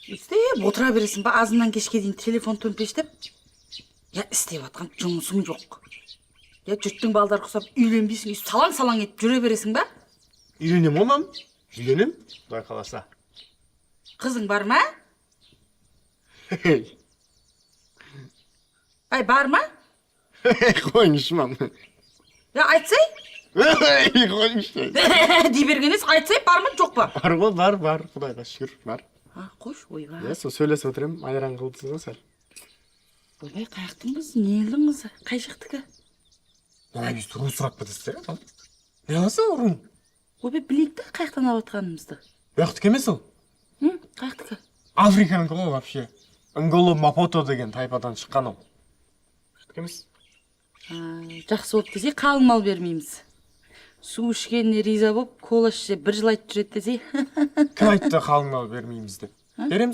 істеп отыра бересің ба, азынан кешке дейін телефон төмпештеп? Я істеп атқан жұмысың жоқ. Я жұрттың балдары құсап үйленбейсің, салаң-салаң етіп жүре бересің ба? Үйленем онам. Үйленем. Құдай қаласа. Қызың бар ма? Ай, бар ма? Қойыңызшы мам. Я айтсай? Қойыңызшы. Дей бергенес, айтсай бар ма, жоқ па? Бар ғой, бар. Құдайға шүкір, бар. Қош, ойба. Сол сөйлесіп отырам, айран қылдысыз ғой сәл. Ойбай, қаяқтың қызы, не елдің қызы? Қай жақтікі? Біз тұру сұрақ бітістер, ма? Не аласа ұрын? Ойбай, білейікті қаяқтан алып атқанымызды. Уақыт кемес ол? Қаяқтікі? Африканың ғой вообще. Нголо Мапото деген тайпадан шыққан ол. Уақыт кемес? Жақсы болып десе, қалың мал бермейміз. Су ішкеніне риза болып, кола ішсе бір жыл айтып жүреді десе. Кім айтты қалың мал бермейміз деп? Береміз.